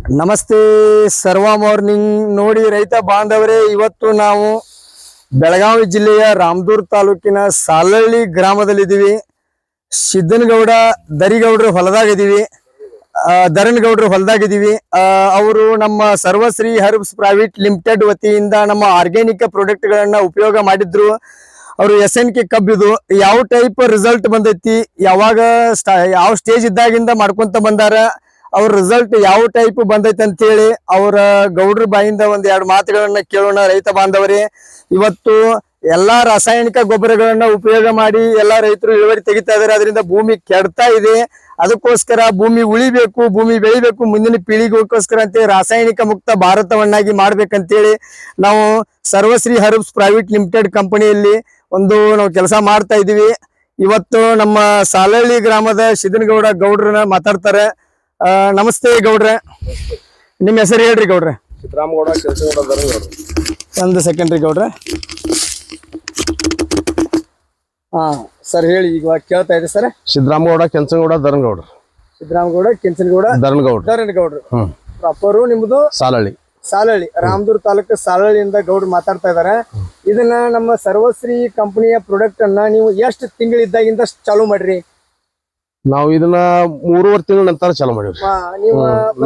ನಮಸ್ತೆ ಸರ್ವ ಮಾರ್ನಿಂಗ್ ನೋಡಿ ರೈತ ಬಾಂಧವರೇ, ಇವತ್ತು ನಾವು ಬೆಳಗಾವಿ ಜಿಲ್ಲೆಯ ರಾಮದುರ್ಗ ತಾಲೂಕಿನ ಸಾಲಹಳ್ಳಿ ಗ್ರಾಮದಲ್ಲಿದ್ದೀವಿ. ಸಿದ್ದನಗೌಡ ದರಿಗೌಡರ ಹೊಲದಾಗಿದ್ದೀವಿ. ಧರಣಗೌಡರ ಹೊಲದಾಗಿದ್ದೀವಿ. ಅವರು ನಮ್ಮ ಸರ್ವಶ್ರೀ ಹರ್ಬ್ಸ್ ಪ್ರೈವೇಟ್ ಲಿಮಿಟೆಡ್ ವತಿಯಿಂದ ನಮ್ಮ ಆರ್ಗ್ಯಾನಿಕ್ ಪ್ರಾಡಕ್ಟ್ಗಳನ್ನ ಉಪಯೋಗ ಮಾಡಿದ್ರು. ಅವರು SNK ಕಬ್ಬಿದು ಯಾವ ಟೈಪ್ ರಿಸಲ್ಟ್ ಬಂದೈತಿ, ಯಾವಾಗ ಯಾವ ಸ್ಟೇಜ್ ಇದ್ದಾಗಿಂದ ಮಾಡ್ಕೊಂತ ಬಂದಾರ, ಅವ್ರ ರಿಸಲ್ಟ್ ಯಾವ ಟೈಪ್ ಬಂದೈತೆ ಅಂತ ಹೇಳಿ ಅವರ ಗೌಡ್ರ ಬಾಯಿಂದ ಒಂದ್ ಎರಡು ಮಾತುಗಳನ್ನ ಕೇಳೋಣ. ರೈತ ಬಾಂಧವರೇ, ಇವತ್ತು ಎಲ್ಲಾ ರಾಸಾಯನಿಕ ಗೊಬ್ಬರಗಳನ್ನ ಉಪಯೋಗ ಮಾಡಿ ಎಲ್ಲಾ ರೈತರು ಇಳುವರಿ ತೆಗಿತಾ ಇದಾರೆ. ಅದರಿಂದ ಭೂಮಿ ಕೆಡ್ತಾ ಇದೆ. ಅದಕ್ಕೋಸ್ಕರ ಭೂಮಿ ಉಳಿಬೇಕು, ಭೂಮಿ ಬೆಳಿಬೇಕು, ಮುಂದಿನ ಪೀಳಿಗೆಗೋಸ್ಕರ ಅಂತ ರಾಸಾಯನಿಕ ಮುಕ್ತ ಭಾರತವನ್ನಾಗಿ ಮಾಡ್ಬೇಕಂತೇಳಿ ನಾವು ಸರ್ವಶ್ರೀ ಹರ್ಬ್ಸ್ ಪ್ರೈವೇಟ್ ಲಿಮಿಟೆಡ್ ಕಂಪನಿಯಲ್ಲಿ ನಾವು ಕೆಲಸ ಮಾಡ್ತಾ ಇದೀವಿ. ಇವತ್ತು ನಮ್ಮ ಸಾಲಹಳ್ಳಿ ಗ್ರಾಮದ ಸಿದ್ದನಗೌಡ ಗೌಡ್ರನ್ನ ಮಾತಾಡ್ತಾರೆ. ನಮಸ್ತೆ ಗೌಡ್ರೆ, ನಿಮ್ಮ ಹೆಸರು ಹೇಳ್ರಿ ಗೌಡ್ರೆ. ಸಿದ್ದರಾಮಗೌಡ ಕೆಂಚನಗೌಡ ಧರಣಗೌಡ. ಒಂದು ಸೆಕೆಂಡ್ ರೀ ಗೌಡ್ರೆ. ಸರ್ ಹೇಳಿ, ಈಗ ಕೇಳ್ತಾ ಇದೆ ಸರ್. ಸಿದ್ದರಾಮಗೌಡ ಕೆಂಚನಗೌಡ ಧರಣಗೌಡ. ಸಿದ್ದರಾಮಗೌಡ ಕೆಂಚನಗೌಡ ಧರಣಗೌಡ್ರು. ಪ್ರಾಪರು ನಿಮ್ದು ಸಾಲಹಳ್ಳಿ ರಾಮದುರ್ಗ ತಾಲೂಕು ಸಾಲಹಳ್ಳಿಯಿಂದ ಗೌಡ್ರು ಮಾತಾಡ್ತಾ ಇದಾರೆ. ಇದನ್ನ ನಮ್ಮ ಸರ್ವಶ್ರೀ ಕಂಪನಿಯ ಪ್ರಾಡಕ್ಟ್ ಅನ್ನ ನೀವು ಎಷ್ಟು ತಿಂಗಳಿದ್ದಾಗಿಂದ ಚಾಲೂ ಮಾಡ್ರಿ? ನಾವು ಇದನ್ನ 3.5 ತಿಂಗಳ ನಂತರ ಚಾಲೂ ಮಾಡಿವ್ರಿ.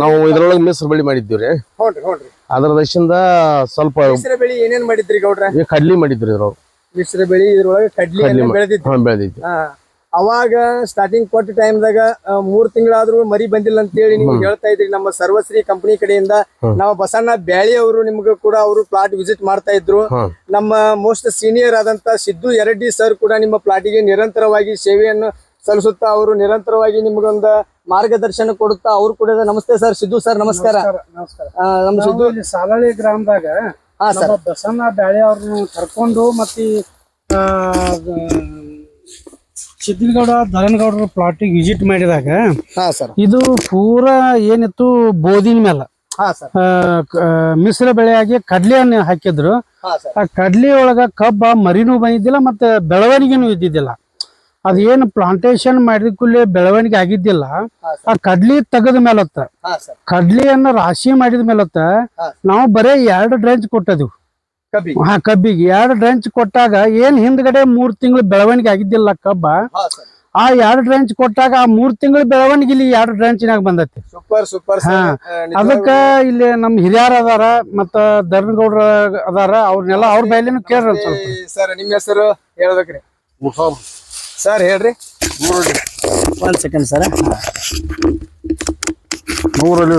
ನಾವು ಇದ್ರೊಳಗೆ ಮಿಶ್ರ ಬೆಳಿ ಮಾಡಿದ್ದೀವ್ರಿ. ಅದ್ರ ದಶಿಂದ ಸ್ವಲ್ಪ ಮಿಶ್ರ ಬೆಳಿ ಏನೇನ್ ಮಾಡಿದ್ರಿ ಗೌಡ್ರ? ಕಡ್ಲಿ ಮಾಡಿದ್ರಿ ಇದ್ರೊಳಗೆ. ಮಿಶ್ರ ಬೆಳಿ ಇದ್ರೊಳಗೆ ಕಡ್ಲಿ ಬೆಳೆದಿತ್ತು. ಅವಾಗ ಸ್ಟಾರ್ಟಿಂಗ್ ಕೊಟ್ಟ ಟೈಮ್ದಾಗ 3 ತಿಂಗಳಾದ್ರೂ ಮರಿ ಬಂದಿಲ್ಲ ಅಂತ ಹೇಳಿ ನೀವು ಹೇಳ್ತಾ ಇದ್ರಿ. ನಮ್ಮ ಸರ್ವಶ್ರೀ ಕಂಪನಿ ಕಡೆಯಿಂದ ನಾವು ಬಸಣ್ಣ ಬ್ಯಾಳಿ ಅವರು ನಿಮ್ಗೆ ಕೂಡ ಅವರು ಪ್ಲಾಟ್ ವಿಸಿಟ್ ಮಾಡ್ತಾ ಇದ್ರು. ನಮ್ಮ ಮೋಸ್ಟ್ ಸೀನಿಯರ್ ಆದಂತ ಸಿದ್ದು ಎರಡ್ಡಿ ಸರ್ ಕೂಡ ನಿಮ್ಮ ಪ್ಲಾಟಿಗೆ ನಿರಂತರವಾಗಿ ಸೇವೆಯನ್ನು ಸಲ್ಲಿಸುತ್ತಾ ಅವರು ನಿರಂತರವಾಗಿ ನಿಮ್ಗೊಂದು ಮಾರ್ಗದರ್ಶನ ಕೊಡುತ್ತಾ ಅವ್ರು ಕೂಡ. ನಮಸ್ತೆ ಸರ್, ಸಿದ್ದು ಸರ್ ನಮಸ್ಕಾರ. ನಮ್ಮ ಸಿದ್ದು ಸಾಲಹಳ್ಳಿ ಗ್ರಾಮದಾಗ ಬಸಣ್ಣ ಬ್ಯಾಳಿ ಅವ್ರನ್ನ ಕರ್ಕೊಂಡು ಮತ್ತೆ ಸಿದ್ದನಗೌಡ ಧರಣಗೌಡರ ಪ್ಲಾಟಿಗೆ ವಿಸಿಟ್ ಮಾಡಿದಾಗ ಇದು ಪೂರಾ ಏನಿತ್ತು ಬೋದಿನ ಮೇಲೆ ಮಿಶ್ರ ಬೆಳೆಯಾಗಿ ಕಡ್ಲಿಯನ್ನು ಹಾಕಿದ್ರು. ಆ ಕಡ್ಲಿ ಒಳಗ ಕಬ್ಬ ಮರಿನೂ ಬಂದಿದ್ದಿಲ್ಲ ಮತ್ತೆ ಬೆಳವಣಿಗೆನೂ ಇದ್ದಿದ್ದಿಲ್ಲ. ಅದೇನು ಪ್ಲಾಂಟೇಶನ್ ಮಾಡಿದ ಕೂಡಲೇ ಬೆಳವಣಿಗೆ ಆಗಿದ್ದಿಲ್ಲ. ಆ ಕಡ್ಲಿ ತೆಗದ ಮೇಲತ್ತ ಕಡ್ಲಿಯನ್ನ ರಾಶಿ ಮಾಡಿದ ಮೇಲತ್ತ ನಾವು ಬರೇ 2 ಡ್ರೆಂಚ್ ಕೊಟ್ಟದಿವು. ಕಬ್ಬಿಗೆ 2 ಡ್ರೆಂಚ್ ಕೊಟ್ಟಾಗ ಏನ್ ಹಿಂದ್ಗಡೆ 3 ತಿಂಗಳು ಬೆಳವಣಿಗೆ ಆಗಿದ್ದಿಲ್ಲ ಕಬ್ಬ. ಆ 2 ಡ್ರೆಂಚ್ ಕೊಟ್ಟಾಗ ಆ 3 ತಿಂಗಳ ಬೆಳವಣಿಗೆ ಇಲ್ಲಿ 2 ಡ್ರೆಂಚಿನಾಗ ಬಂದೈತಿ. ಅದಕ್ಕ ಇಲ್ಲಿ ನಮ್ ಹಿರಿಯರ್ ಅದಾರ ಮತ್ತ ಧರಣಗೌಡ್ರ ಅದಾರ, ಅವ್ರನ್ನೆಲ್ಲ ಅವ್ರ ಬಯಲಿನೂ ಕೇಳ್ರಿ ಸ್ವಲ್ಪ. ಸರ್ ನಿಮ್ಮ ಹೆಸರು ಹೇಳ್ಬೇಕ್ರಿ ಸರ್, ಹೇಳ್ರಿ. 1 ಸೆಕೆಂಡ್ ಸರ್.